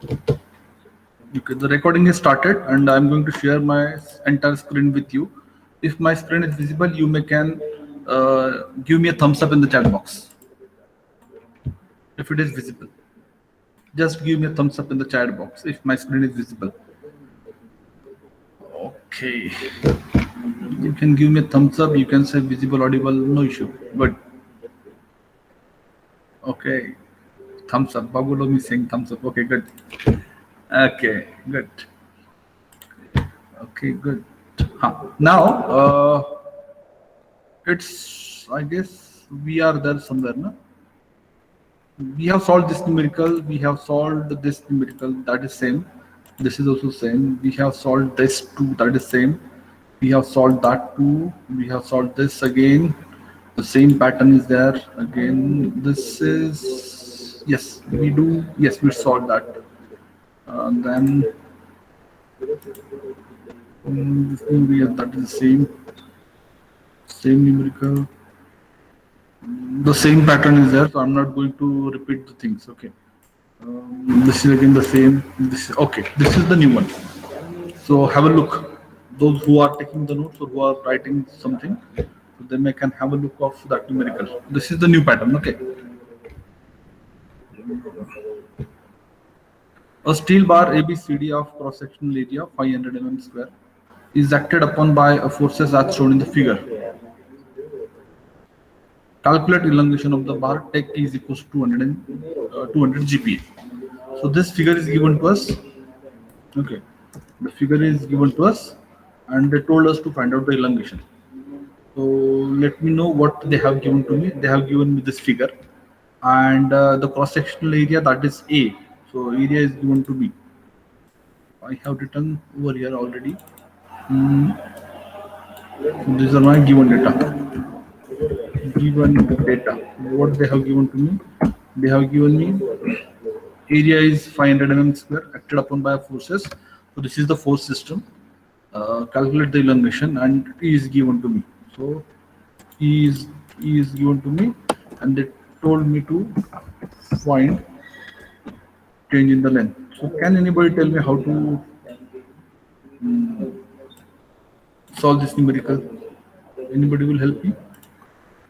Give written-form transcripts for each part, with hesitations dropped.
Okay, the recording is started and I'm going to share my entire screen with you. If my screen is visible, you may can give me a thumbs up in the chat box. If it is visible, just give me a thumbs up in the chat box if my screen is visible. Okay, you can give me a thumbs up. You can say visible, audible, no issue. Good. Okay, thumbs up. Babulo is saying thumbs up. Okay, good. Okay, good. Okay, good. Now, it's, I guess we are there somewhere, no? We have solved this numerical, we have solved this numerical, that is same. This is also same. We have solved this too, that is same. We have solved that too. We have solved this again. The same pattern is there again. This is, yes, we do, yes, we solved that. Then this thing we have, that is the same numerical. The same pattern is there, so I'm not going to repeat the things. Okay. This is again the same. This is okay. This is the new one. So have a look. Those who are taking the notes or who are writing something, so they may can have a look of that numerical. This is the new pattern. Okay. A steel bar ABCD of cross-sectional area 500 mm square is acted upon by a forces as shown in the figure. Calculate elongation of the bar. Take T is equals to 200 GPa. So this figure is given to us. Okay, the figure is given to us, and they told us to find out the elongation. So let me know what they have given to me. They have given me this figure, and the cross-sectional area, that is A. So area is given to B. I have written over here already. So these are my given data. Given data. What they have given to me? They have given me area is 500 mm square acted upon by forces. So this is the force system. Calculate the elongation, and E is given to me. So E is given to me, and they told me to find change in the length. So can anybody tell me how to solve this numerical? Anybody will help me?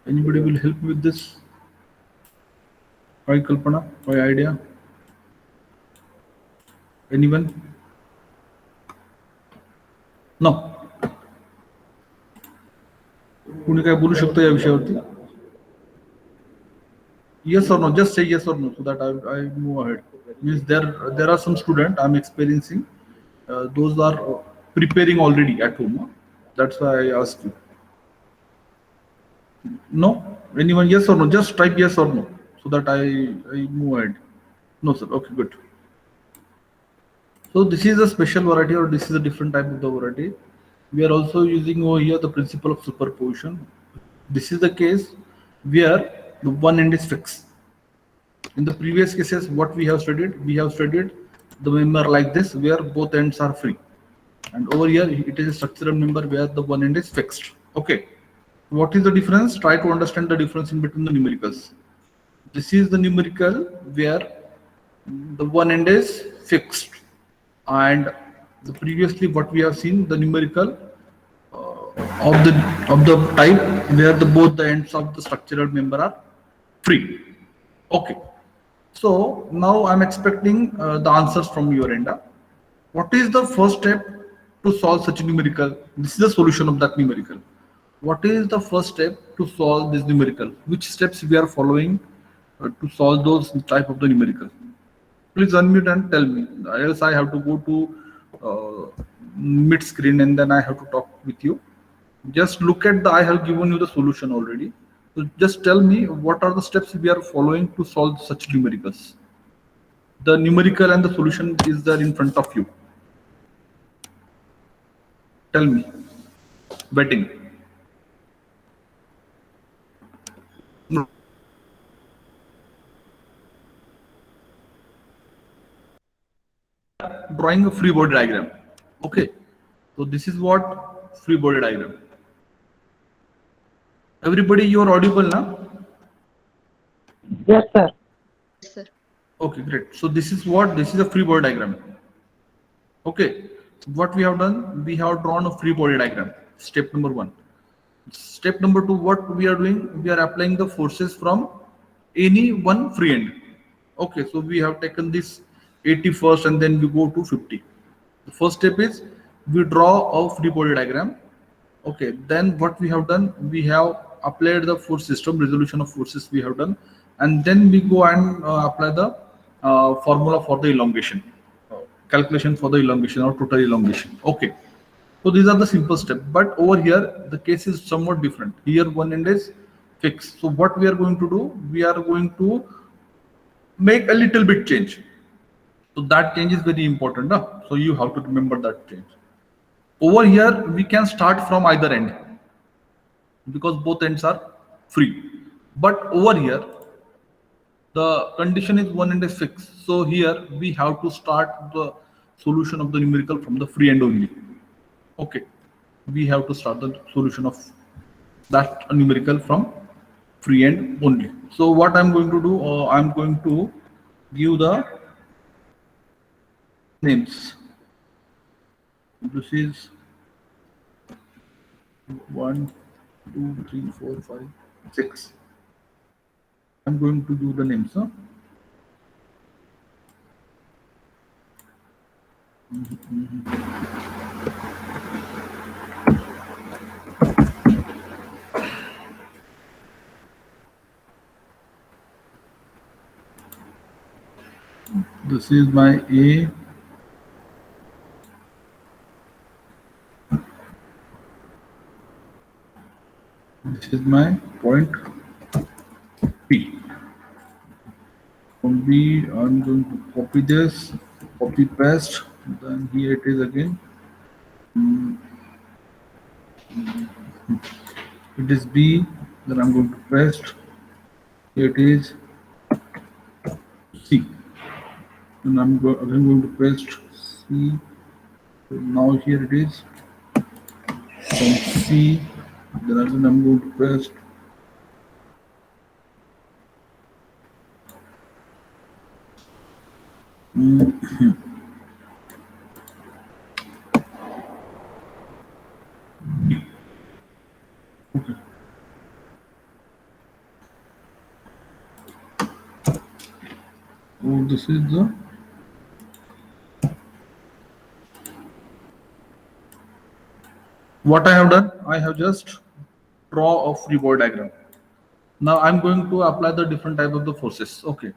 Anybody will help me with this? Why Kalpana? Why idea? Anyone? No. कोणी काय बोलू शकतो या विषयावरती? Yes or no? Just say yes or no so that I move ahead. Means there are some students I'm experiencing. Those are preparing already at home. That's why I asked you. No? Anyone? Yes or no? Just type yes or no so that I move ahead. No, sir. Okay, good. So this is a special variety, or this is a different type of the variety. We are also using over here the principle of superposition. This is the case where the one end is fixed. In the previous cases, what we have studied the member like this, where both ends are free. And over here, it is a structural member where the one end is fixed. Okay. What is the difference? Try to understand the difference in between the numericals. This is the numerical where the one end is fixed, and previously what we have seen, the numerical of the type where both the ends of the structural member are free. Okay. So now I'm expecting the answers from your end. What is the first step to solve such a numerical? This is the solution of that numerical. What is the first step to solve this numerical? Which steps we are following to solve those type of the numerical? Please unmute and tell me. Else I have to go to mid screen and then I have to talk with you. Just look at I have given you the solution already. So just tell me what are the steps we are following to solve such numericals. The numerical and the solution is there in front of you. Tell me. Betting. No. Drawing a free body diagram. Okay. So this is what free body diagram. Everybody, you are audible now? Yes, sir. Yes, sir. Okay, great. So this is what, this is a free body diagram. Okay, what we have done, we have drawn a free body diagram. Step number one. Step number two, what we are doing, we are applying the forces from any one free end. Okay, so we have taken this 80 first and then we go to 50. The first step is we draw a free body diagram. Okay, then what we have done, we have applied the force system, resolution of forces we have done, and then we go and apply the formula for the elongation, calculation for the elongation or total elongation. Okay, so these are the simple steps, but over here the case is somewhat different. Here one end is fixed. So what we are going to do, we are going to make a little bit change. So that change is very important. So you have to remember that change. Over here, we can start from either end because both ends are free. But over here, the condition is one end is fixed. So here we have to start the solution of the numerical from the free end only. Okay, we have to start the solution of that numerical from free end only. So what I'm going to do, I'm going to give the names. This is 1, 2, 3, 4, 5, 6. I'm going to do the names. Huh? This is my A. This is my point P. From B, I'm going to copy this, copy paste, then here it is again. It is B, then I'm going to paste. Here it is C. And I'm again going to paste C. So now here it is from C. Then again I'm going to paste okay. So this is the what I have done. I have just draw a free body diagram. Now I'm going to apply the different type of the forces. Okay.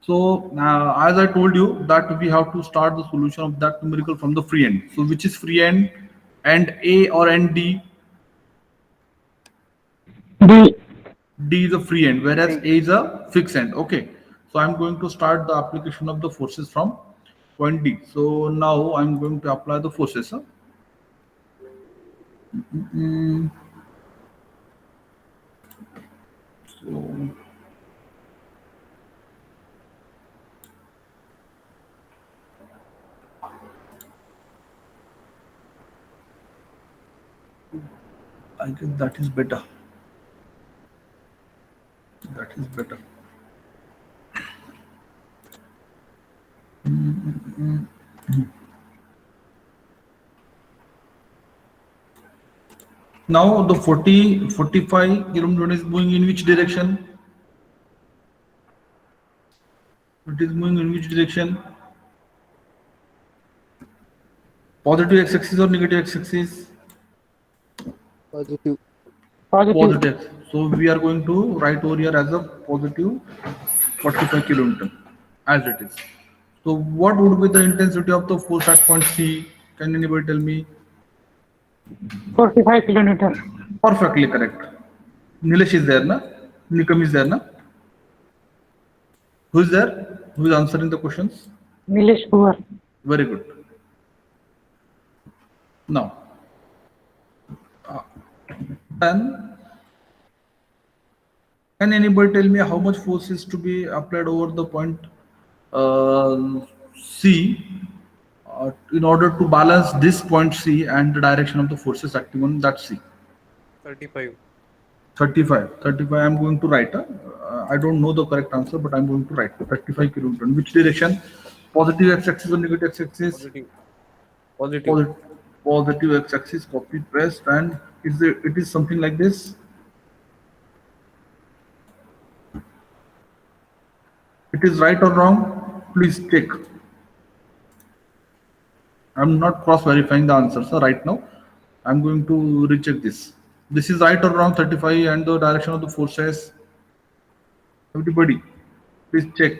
So as I told you that we have to start the solution of that numerical from the free end. So which is free end? And A or end D? D. D is a free end, whereas A is a fixed end. Okay. So I'm going to start the application of the forces from point D. So now I'm going to apply the forces. Huh? So I guess that is better. That is better. Now the 45 kilometer is going in which direction? It is going in which direction? Positive x-axis or negative x-axis? Positive. Positive. So we are going to write over here as a positive 45 kilometer as it is. So what would be the intensity of the force at point C? Can anybody tell me? 45 kilometers. Perfectly correct. Nilesh is there, na? Nikam is there, na? Who is there? Who is answering the questions? Nilesh Kuwar. Very good. Now, then, can anybody tell me how much force is to be applied over the point C in order to balance this point C and the direction of the forces acting on that C? 35. 35 I'm going to write. I don't know the correct answer, but I'm going to write 35 kilonewton. Which direction? Positive x-axis or negative x-axis? Positive. Positive. Positive, positive x-axis. Copy, paste, and it is something like this. It is right or wrong? Please check. I'm not cross-verifying the answer, sir. Right now, I'm going to recheck this. This is right or wrong? 35 and the direction of the forces. Everybody, please check.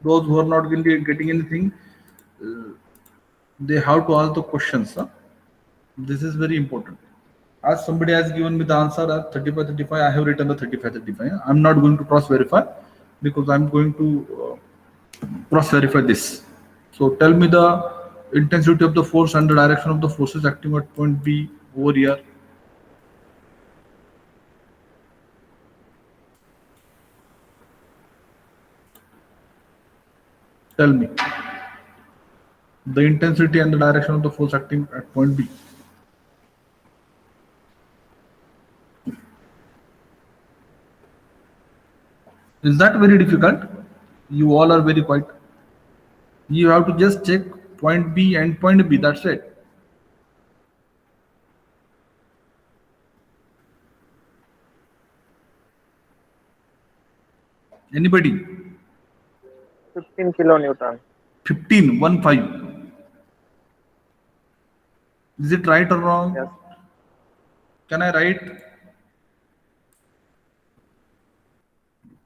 Those who are not getting anything, they have to ask the questions. Huh? This is very important. As somebody has given me the answer at 35, 35, I have written the 35, 35. I'm not going to cross-verify because I'm going to cross-verify this. So tell me the intensity of the force and the direction of the forces acting at point B over here. Tell me the intensity and the direction of the force acting at point B. Is that very difficult? You all are very quiet. You have to just check point B and point B. That's it. Anybody? 15 kilonewton. 15, 1 5. Is it right or wrong? Yes. Can I write?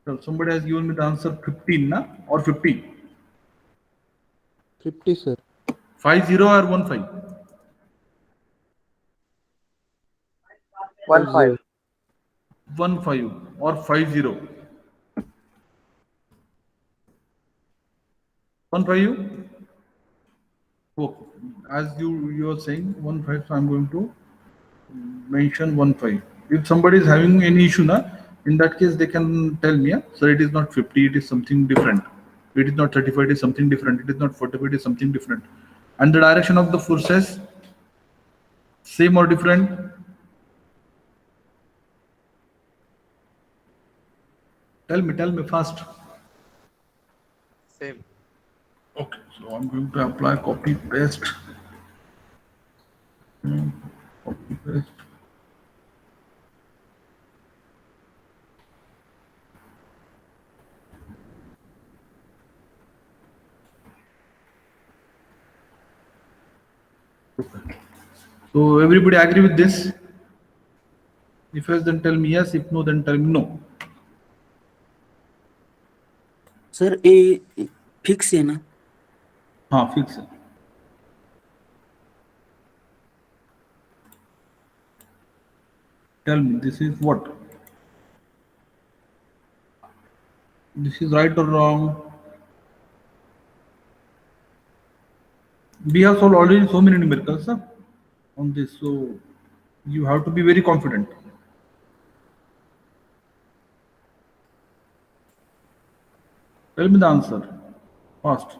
So somebody has given me the answer 15, na? Or 50? 50, sir. 50 or 15? 15. 15 or 50? 15? Okay. As you are saying 15, so I'm going to mention 15. If somebody is having any issue, na, in that case they can tell me, so it is not 50, it is something different. It is not 35, it is something different. It is not 45, it is something different. And the direction of the forces, same or different? Tell me fast. Same. Okay, so I'm going to apply copy paste. Copy paste. So everybody agree with this? If yes, then tell me yes. If no, then tell me no. Sir ये fix है ना? हाँ, fix है. Tell me, this is what? This is right or wrong? We have solved already so many numericals, sir, on this, so you have to be very confident. Tell me the answer fast.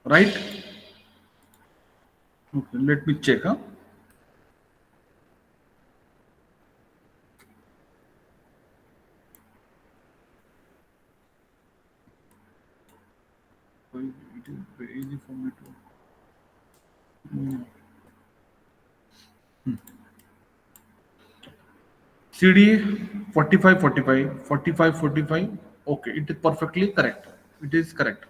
Right? Okay, let me check. Huh? It is very easy for me to. CD 45 45 45 45. Okay, it is perfectly correct. It is correct.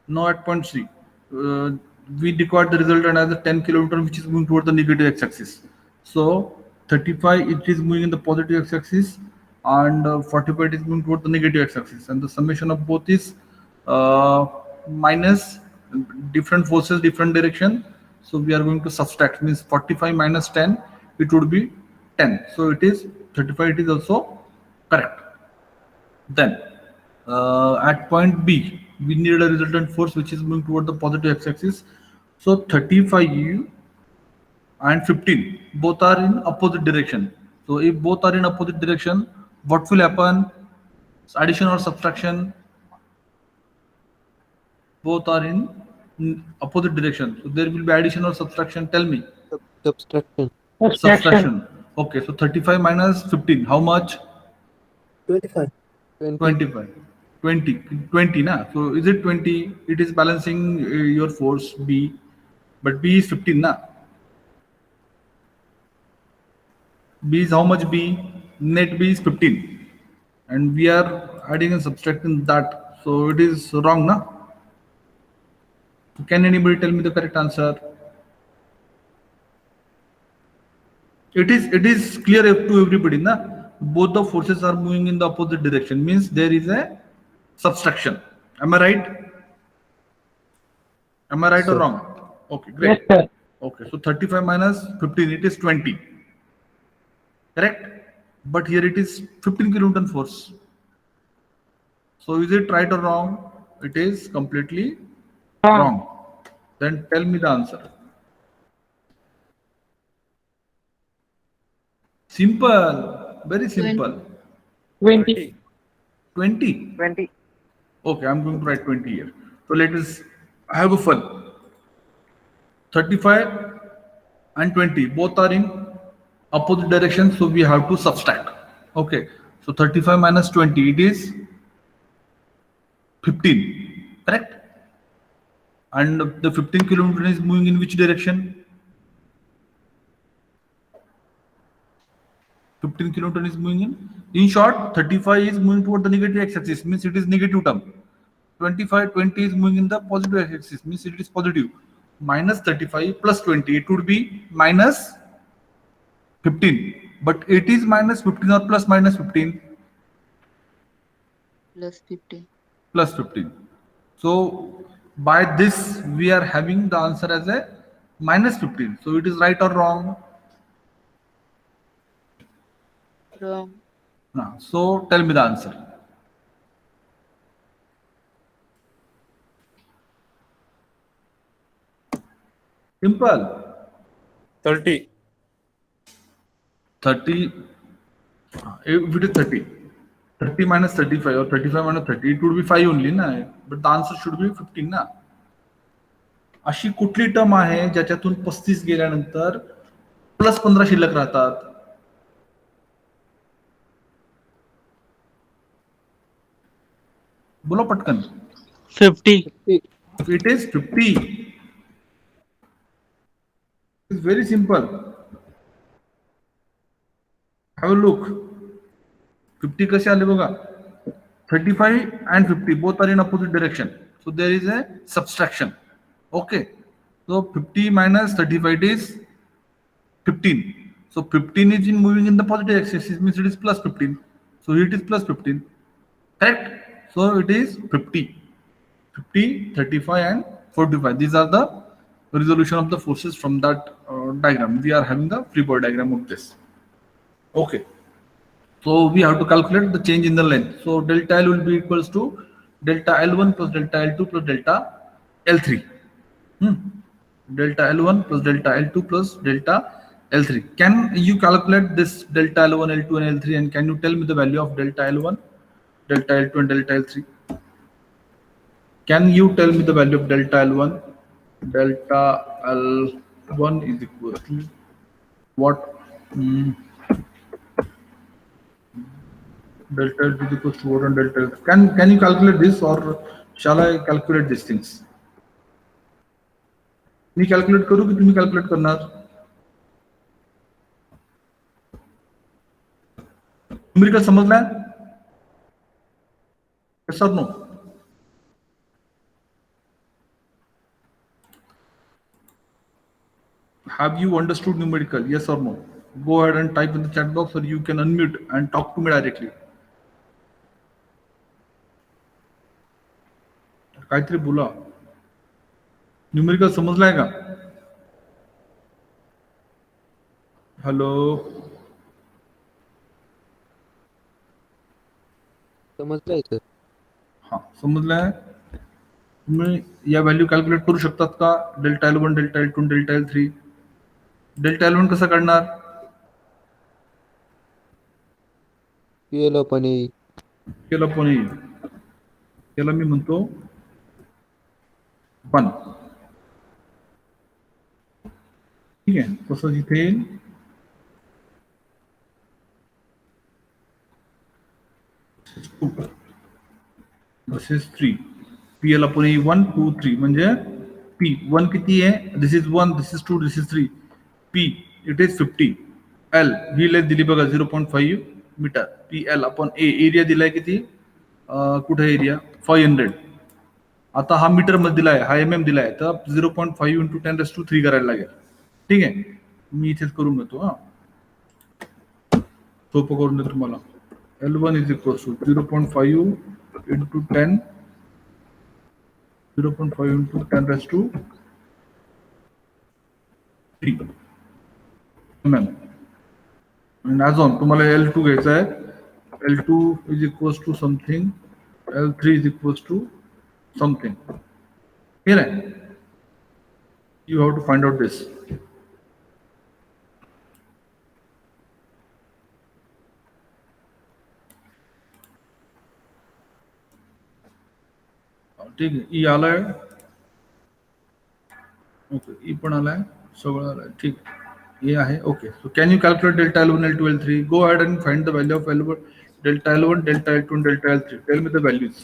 Now at point C, we record the resultant as a 10 kilometer, which is moving toward the negative x-axis. So 35 it is moving in the positive x-axis, and 45 it is moving toward the negative x-axis, and the summation of both is minus different forces, different direction. So we are going to subtract, means 45 minus 10, it would be 10. So it is 35. It is also correct. Then at point B, we need a resultant force which is moving toward the positive x-axis. So 35 and 15 both are in opposite direction. So if both are in opposite direction, what will happen? Addition or subtraction? Both are in opposite direction. So there will be addition or subtraction. Tell me. Subtraction. Subtraction. Okay, so 35 minus 15, how much? 25. 20. 25. 20, 20 na? So is it 20? It is balancing your force B, but B is 15 na? B is how much B? Net B is 15. And we are adding and subtracting that. So it is wrong na? Can anybody tell me the correct answer? It is clear to everybody na? Both the forces are moving in the opposite direction, means there is a subtraction. Am I right? Am I right or Sir. wrong? Okay, Yes, great. sir. Okay, so 35 minus 15, it is 20. Correct? But here it is 15 kilonewton force. So is it right or wrong? It is completely wrong. Then tell me the answer. Simple, very simple. 20. 20. 20. Okay, I'm going to write 20 here. So let us have a fun. 35 and 20 both are in opposite direction, so we have to subtract. Okay, so 35 minus 20, it is 15, correct? And the 15 kilometer is moving in which direction? 15 kilometer is moving in short, 35 is moving toward the negative x-axis, means it is negative term. 20 is moving in the positive x-axis, means it is positive. Minus 35 plus 20, it would be minus 15. But it is minus 15 or plus minus 15? Plus 15. Plus 15. So by this, we are having the answer as a minus 15. So it is right or wrong? Wrong. No. So tell me the answer. Simple. 30. 30. If it is 30. 30 minus 35 or 35 minus 30, it would be 5 only ना. But the answer should be 15 ना. अशी कुठली term आहे ज्याच्यातून 35 गेल्यानंतर plus 15 शिल्लक राहतात? बोलो पटकन. 50. It is 50. It's very simple. Have a look. 50 कसे आले बघा. 35 and 50 both are in opposite direction. So there is a subtraction. Okay. So 50 minus 35, it is 15. So 15 is moving in the positive axis, it means it is plus 15. So it is plus 15. Correct? So it is 50. 50, 35 and 45. These are the resolution of the forces from that diagram. We are having the free body diagram of this. Okay. So we have to calculate the change in the length. So delta L will be equals to delta L1 plus delta L2 plus delta L3. Delta L1 plus delta L2 plus delta L3. Can you calculate this delta L1, L2 and L3, and can you tell me the value of delta L1, delta L2 and delta L3? Can you tell me the value of delta L1? Delta L1 is equal to what? Delta L is equal to what and delta L? Can you calculate this, or shall I calculate these things? Me calculate करू की तुम्ही calculate करणार? Numerical समजलाय? Yes or no? Have you understood numerical? Yes or no? Go ahead and type in the chat box, or you can unmute and talk to me directly. काहीतरी बोला. Numerical समजलाय का? Hello. समजलंय sir. हा, समजलाय? तुम्ही या value calculate करू शकतात का? Delta L1, delta L2, delta L3. Delta L1 कसं काढणार? केलं पण येईल. केलं पण येईल. त्याला मी म्हणतो 1. ठीक आहे. तसंच इथे this is 3 PL upon E 1 2 3 म्हणजे P 1 किती आहे? This is 1, this is 2, this is 3. P it is 50. L ही लेंथ दिली बघा 0.5 metre. PL upon A area दिलाय किती? कुठे एरिया? 500. आता हा मीटर मध्ये दिलाय, हा MM दिलाय, तर 0.5 इंटू 10⁻³ करायला लागेल. ठीक आहे, मी इथेच करून घेतो. हा सोपं करून देतो तुम्हाला. L1 is equal to 0.5 into 10 0.5 into 10⁻³ mm. आणि अजून तुम्हाला L2 घ्यायचा आहे. L2 is equal to something, L3 is equal to something. Here, you have to find out this. ठीक आहे, ई आलाय. ओके, ई पण आलाय, सगळं आलाय. ठीक, हे आहे. Okay, so can you calculate delta L1, L2, L3? Go ahead and find the value of L1, delta L1, delta L2, and delta L3. Tell me the values.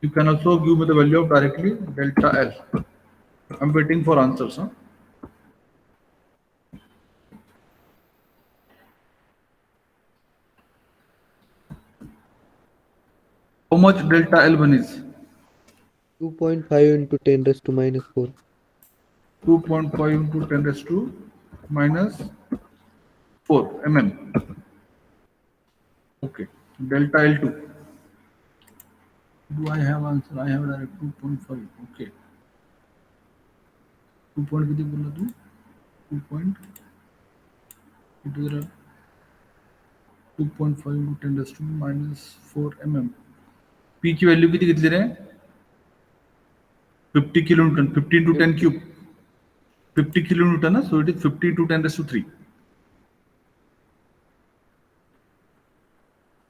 You can also give me the value of directly delta L. I'm waiting for answers. Huh? How much delta L1 is? 2.5 into 10⁻⁻⁴. 2.5 into 10⁻⁻⁴ mm. Okay. Delta L2. Do I have answer? I have direct 2.5. Okay. 2 point किती बोलला तू? 2 point. It is 2.5 into 10⁻⁻⁴ mm. P की value किती घेतली रे? 50 kilonewton. 50 into 10 cube. 50 kilonewton. So it is 50 into 10⁻³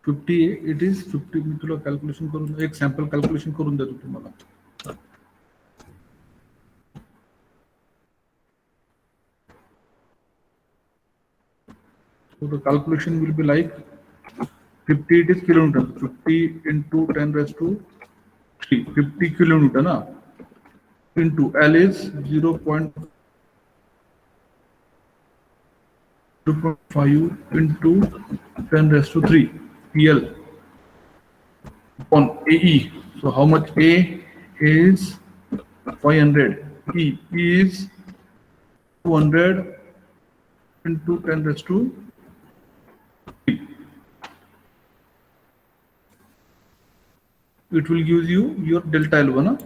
50. It is 50. मी तुला calculation करून एक सॅम्पल कॅल्क्युलेशन करून देतो तुम्हाला. So the calculation will be like 50. It is kilonewton. 50 into 10⁻³ 50 kilonewton. Into L is 0.5 into 10⁻³ PL upon AE. So how much? A is 500. E is 200 into 10⁻³. It will give you your delta L1.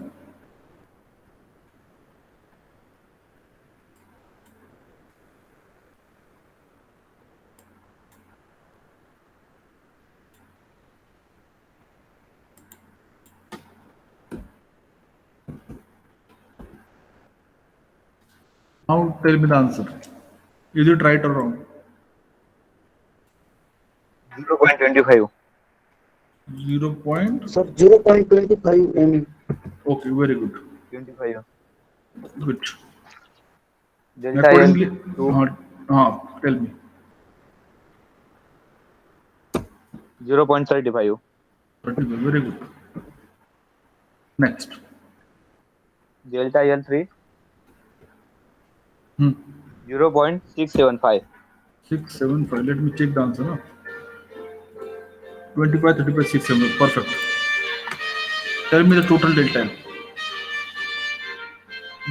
Now tell me the answer. Is it right or wrong? 0.25. 0. Sir, 0.25 mm. Okay, very good. 25. Good. Delta Accordingly, L2. tell me. 0.35. Very good. Next. Delta L3. 0.675. 675. Let me check the answer. 25, 35, 6, 7. Perfect. Tell me the total delta L.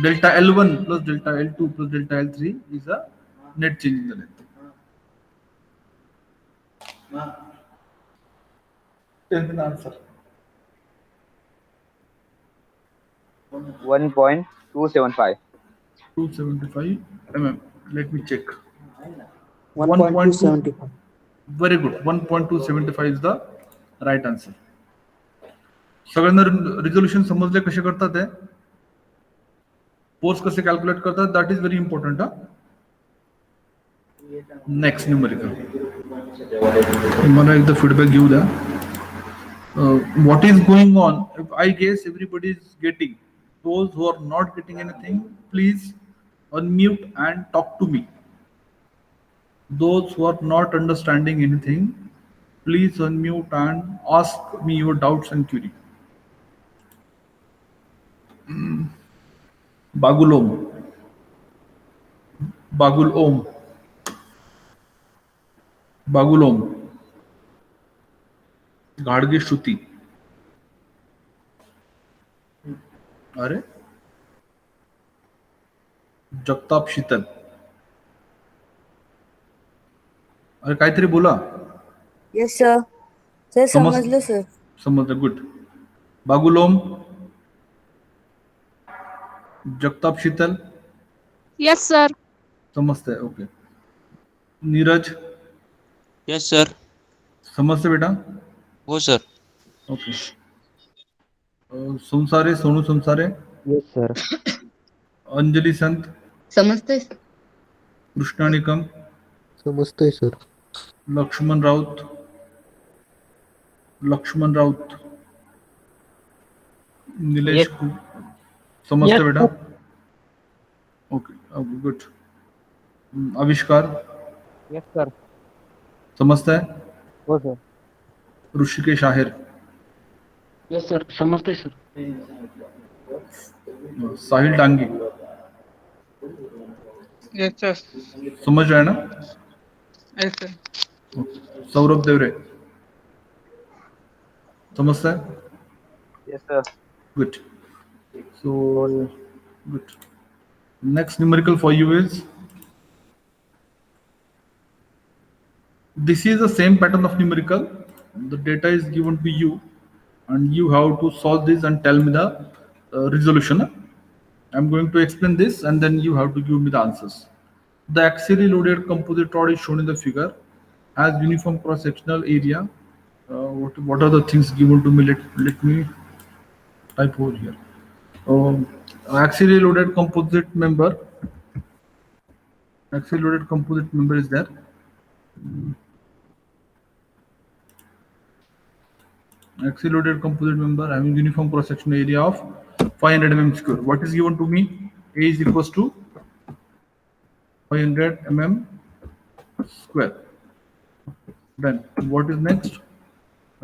Delta L1 plus delta L2 plus delta L3 is a net change in the length. Tell me the answer. 1.275. 275 mm. Let me check. 1.275. Very good. 1.275 is the right answer. सगळ्यांना resolution समजले कसे करतात आहे, force कसे calculate करतात, that is very important. Next numerical मला एकदा feedback घेऊ द्या. What is going on? I guess everybody is getting. Those who are not getting anything, please unmute and talk to me. Those who are not understanding anything, please unmute and ask me your doubts and query. Bagul Om. Bagul Om. Bagul Om. Gadge Shruti. अरे जगताप शीतल. अरे काहीतरी बोला. Yes sir. Sir समज- समजलं sir. समजलं. Good. Bagul Om. Jagtap Sheetal. Yes, sir. समजतंय. Okay. Neeraj. Yes sir. समजते बेटा. हो sir. Okay. Somsare. Sonu Somsare. Yes, sir. Anjali Sant. समजतंय कृष्णा निकम. समजतंय सर. लक्ष्मण राऊत. लक्ष्मण राऊत. निलेश. समजते Yes, बेटा. Okay. Good. Avishkar. Yes, sir. समजताय. हो sir. Rishikesh Aher. Yes, sir. समजतंय sir. Sahil Dange. Yes, sir. समझ रहा है ना. Yes, sir. सौरभ देवरे. समझता है. Yes, sir. Good. So good. Next numerical for you is, this is the same pattern of numerical. The data is given to you and you have to solve this and tell me the resolution. I'm going to explain this and then you have to give me the answers. The axially loaded composite rod is shown in the figure, has uniform cross-sectional area. What are the things given to me? Let me type over here. Axially loaded composite member. Axially loaded composite member is there. Axially loaded composite member having uniform cross-sectional area of 500 mm square. What is given to me? A is equals to 500 mm square. Then what is next?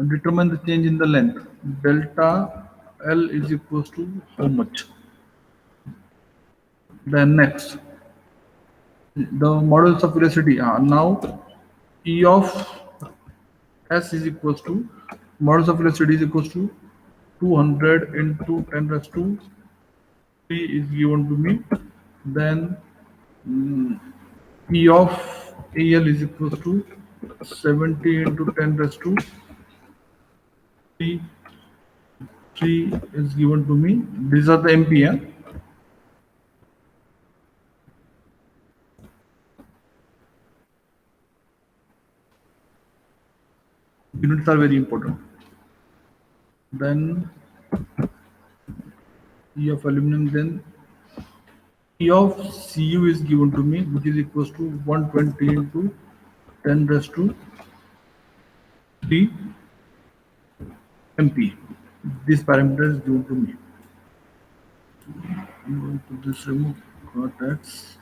Determine the change in the length. Delta L is equals to how much? Then next, the modulus of velocity. Now E of S is equals to, modulus of velocity is equals to 200 into 10 raised to 3 is given to me. Then E of AL is equals to 70 into 10 raised to 3 is given to me. These are the MP. Units are very important. Then E of aluminum, then E of Cu is given to me, which is equals to 120 into 10 raised to 3 MP. This parameter is given to me. I'm going to this remove cortex.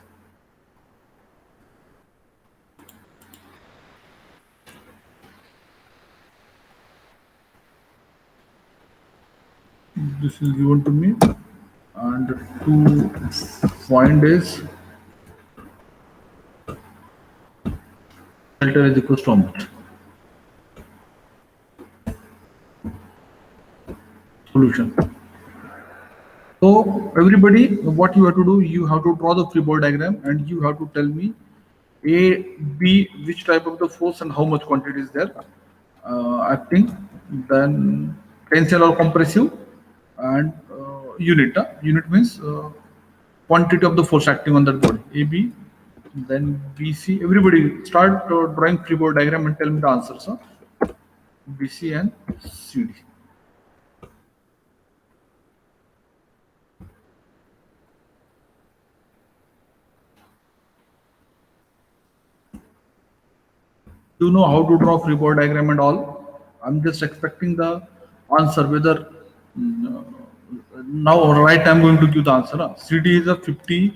This is given to me, and to find is delta is equals to how much? Solution. So everybody, what you have to do, you have to draw the free body diagram and you have to tell me A, B, which type of the force and how much quantity is there acting, then tensile or compressive, and unit. Unit means quantity of the force acting on that body. AB, then BC. Everybody start drawing free body diagram and tell me the answers. BC and CD. You know how to draw free body diagram and all. I'm just expecting the answer whether now right I'm going to give the answer. CD is a 50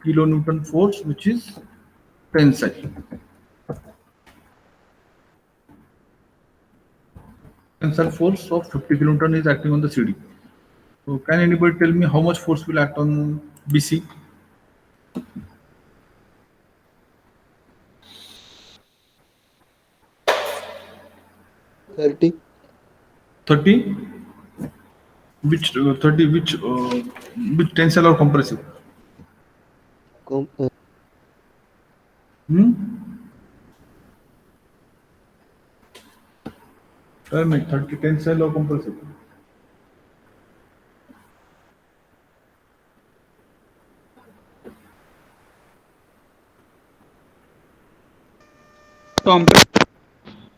kilonewton force, which is tensile. Tensile force of 50 kilonewton is acting on the CD. So can anybody tell me how much force will act on BC? 30. 30? Which 30? Which tensile or compressive? Com- Hmm? Tell me, 30 tensile or compressive?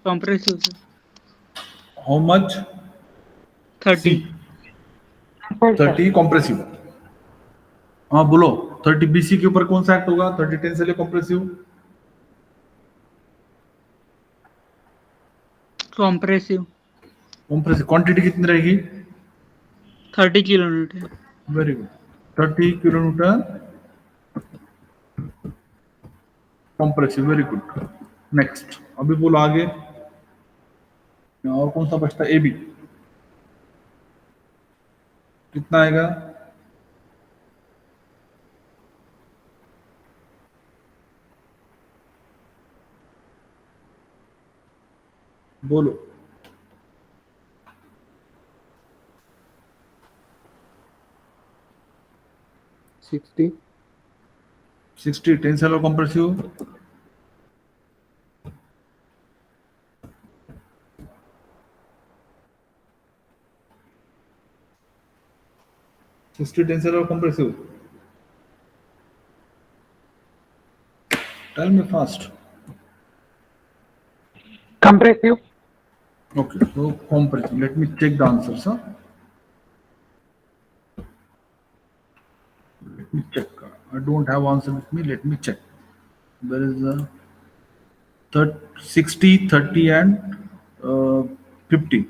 Compressive, sir. How much? 30. C. 30 compressive. हाँ बोलो 30 BC के ऊपर कौन सा act होगा? 30 tensile compressive. Compressive. Compressive quantity कितनी रहेगी? 30 kilonewton. Very good. 30 kilonewton compressive. Very good. Next अभी बोलो आगे. और कौन सा बचता है? AB. कितना आएगा? बोलो. 60. 60 टेंसिल और compressive. Tensile or compressive? Tell me fast. Compressive. Okay, so compressive. Let me check the answers. Huh? Let me check. I don't have answer with me. Let me check. There is a 60, 30, and 50.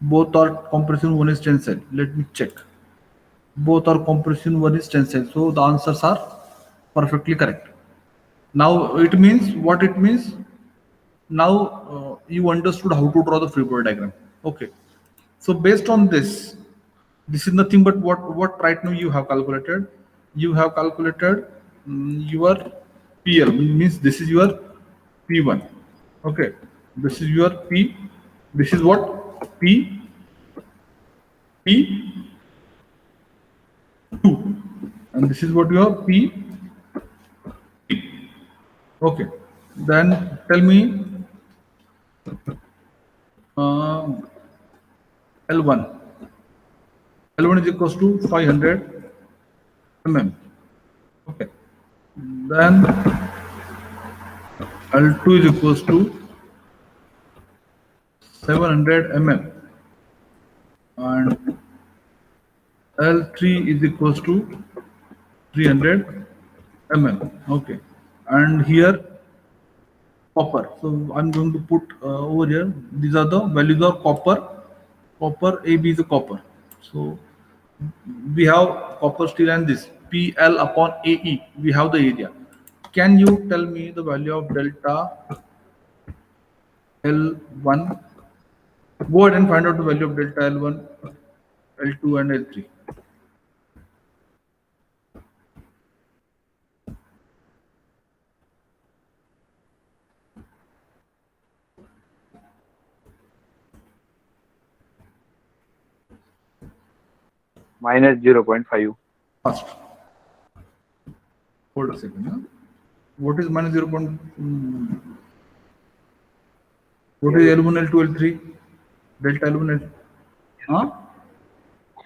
Both are compression. One is tensile. Let me check. Both are compression. One is tensile. So the answers are perfectly correct. Now it means what it means. Now you understood how to draw the free body diagram. Okay. So based on this, this is nothing but what right now you have calculated. You have calculated your PL, means this is your P1. Okay. This is your P. This is what? P. P2. And this is what your P. Okay. Then tell me L1. L1 is equals to 500 mm. Okay. Then L2 is equals to 700 mm. And L3 is equals to 300 mm. Okay. And here copper. So I'm going to put over here. These are the values of copper. Copper AB is a copper. So we have copper, steel, and this PL upon AE. We have the area. Can you tell me the value of delta L1? Go ahead and find out the value of delta L1, L2, and L3. minus 0.5. Fast. Hold a second. Huh? What is minus 0. What is L1, L2, L3? Delta L1, L2. Huh?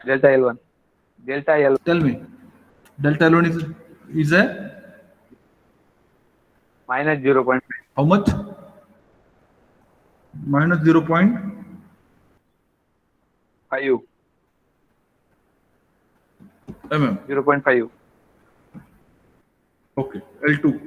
Delta L1. Delta L. Tell me. Delta L1 is a minus 0.5. how much? Minus 0.5. 0.5. Okay. L2.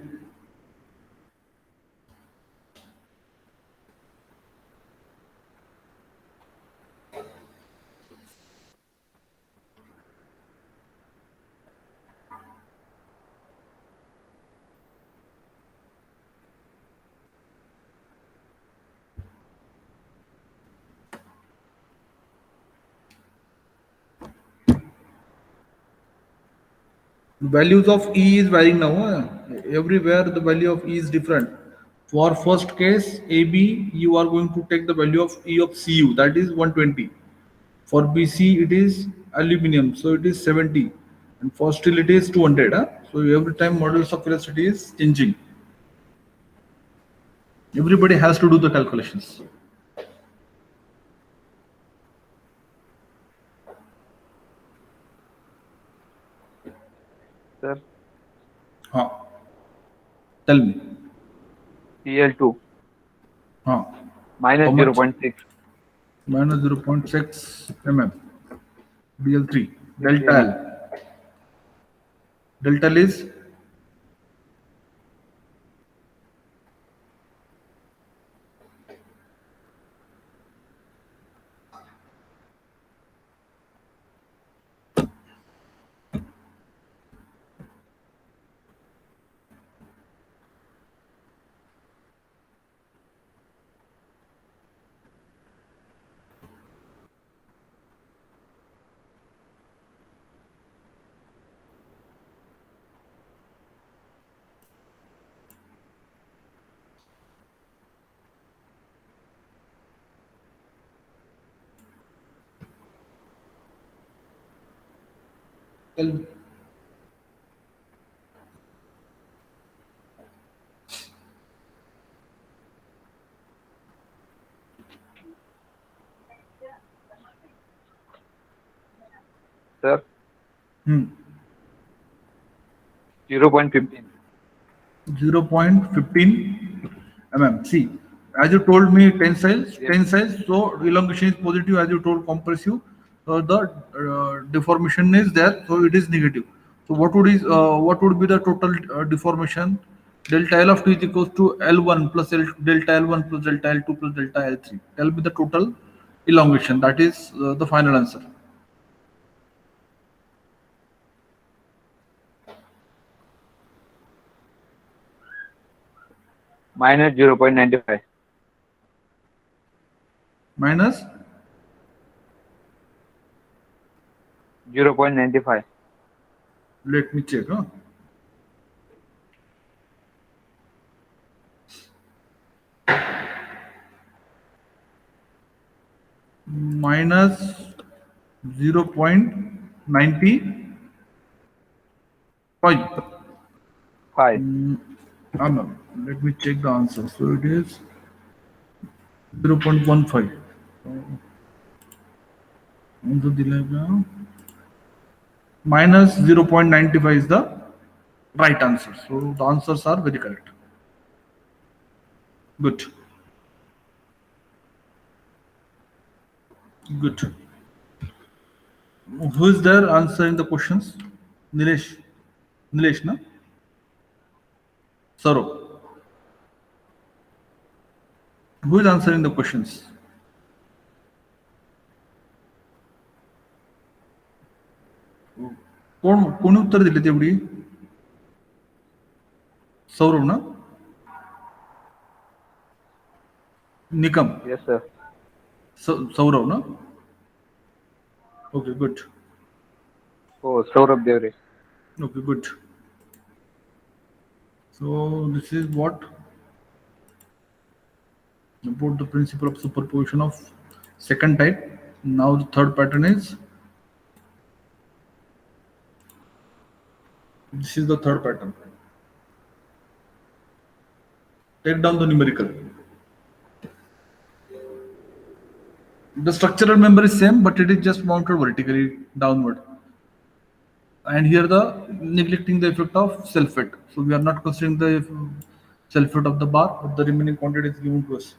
Values of E is varying now. Everywhere the value of E is different. For first case AB, you are going to take the value of E of Cu, that is 120. For BC, it is aluminum, so it is 70. And for steel, it is 200. So every time modulus of velocity is changing. Everybody has to do the calculations. Sir, Huh. Tell me. CL2 Huh. minus How much? 0.6. Minus 0.6 mm. DL3. Delta L. Delta L is L. Sir, Hmm. 0.15. 0.15 mm. See, as you told me tensiles, Yes. tensiles, so elongation is positive. As you told compressive, the deformation is there, so it is negative. So what would be the total deformation? Delta L of T is equals to L1 plus delta L1 plus delta L2 plus delta L3. Tell me the total elongation. That is the final answer. Minus 0.95. Minus 0.95. let me check. Minus 0.95. 5. Let me check the answer. So it is 0.15. Also दिलेगा. Minus 0.95 is the right answer. So the answers are very correct. Good. Good. Who is there answering the questions? Nilesh. Nilesh, na? Saurabh. Who is answering the questions? कोणी उत्तर दिले तेवढी? सौरभ ना? Nikam. Yes, sir. Saurav, no? Okay, good. Oh, Saurabh Devre. Okay, good. So this is what about the principle of superposition of second type. Now the third pattern is this is the third pattern. Take down the numerical. The structural member is same, but it is just mounted vertically downward. And here the neglecting the effect of self-weight. So we are not considering the self-weight of the bar, but the remaining quantity is given to us.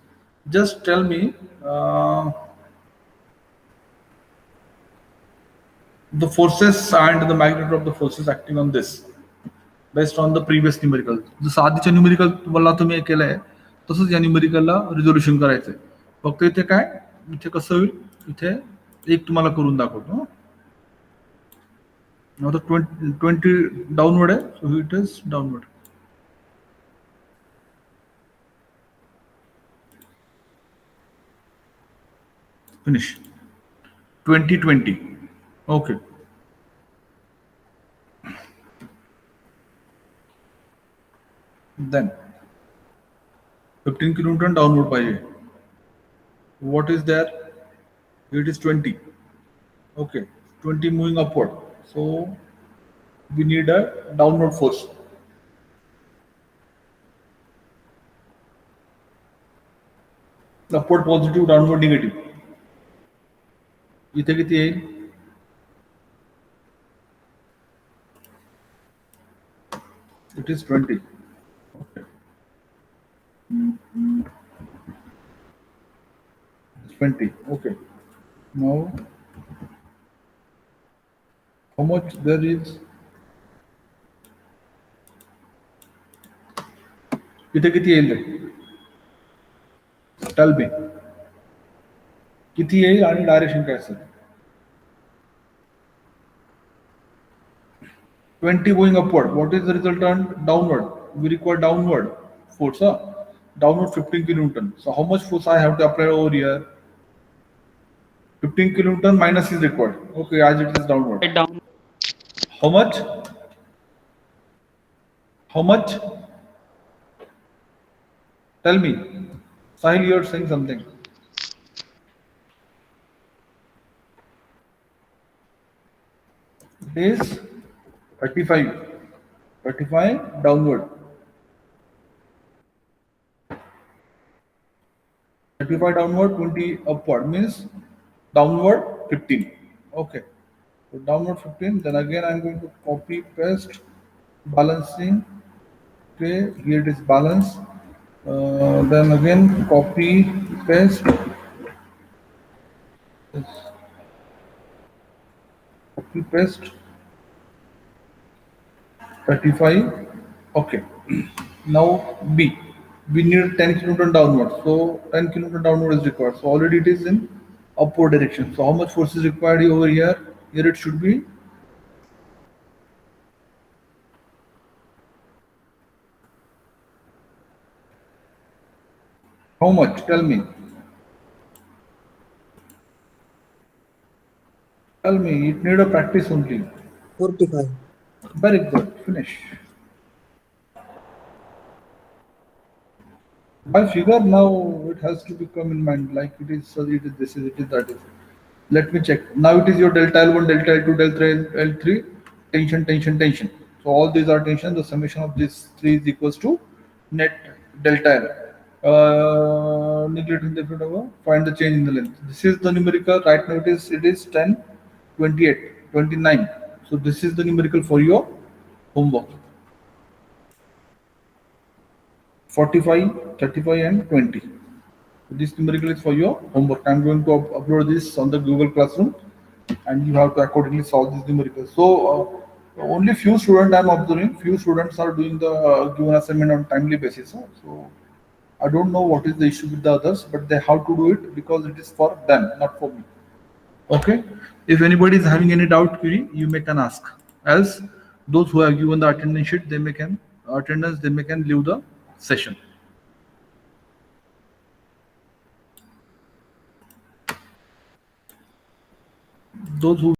Just tell me the forces and the magnitude of the forces acting on this based on the previous numerical. जसं आधीच्या numerical मला तुम्ही केलंय तसंच या न्यूमेरिकलला resolution करायचंय. फक्त इथे काय इथे कसं होईल इथे एक तुम्हाला करून दाखवतो. Now the 20 downward है, so it is downward. Finish. 2020. Okay. Then 15 kilonewton downward पाहिजे. What is there? It is 20. Okay, 20 moving upward. So we need a downward force. Upward positive, downward negative. इथे किती येईल? It is 20. Okay. It's 20. Okay. Now, how much there is? इथे किती येईल रे? Tell me. किती येईल आणि डायरेक्शन काय असेल? 20 going upward. What is the resultant? Downward. We require downward force. Downward 15 kilonewton. So how much force I have to apply over here? 15 kilonewton minus is required. Okay, as it is downward. Down. How much? How much? Tell me. Sahil, you are saying something. It is 35. 35 downward. 35 downward, 20 upward means downward 15. Okay. So downward 15. Then again I'm going to copy, paste, balancing. Okay, here it is balance. Then again copy, paste. Yes. Copy, paste. 35. Okay. Now B. We need 10 kilonewton downward. So 10 kilonewton downward is required. So already it is in upward direction. So how much force is required over here? Here it should be how much? Tell me. Tell me. It need a practice only. 45. Very good. Finish. By figure now it has to become in mind like it is. So it is this is it is that is. Let me check. Now it is your delta L1, delta L2, delta L3, tension, tension, tension. So all these are tension. The summation of these three is equals to net delta L. Neglecting the effect over. Find the change in the length. This is the numerical. Right now it is 10, 28, 29. So this is the numerical for your homework. 45, 35 and 20. This numerical is for your homework. I'm going to upload this on the Google Classroom and you have to accordingly solve this numerical. So only few students I'm observing, few students are doing the given assignment on timely basis. So I don't know what is the issue with the others, but they have to do it because it is for them, not for me. Okay. If anybody is having any doubt query, you may can ask. Else, those who have given the attendance sheet, they may can leave the session. Those who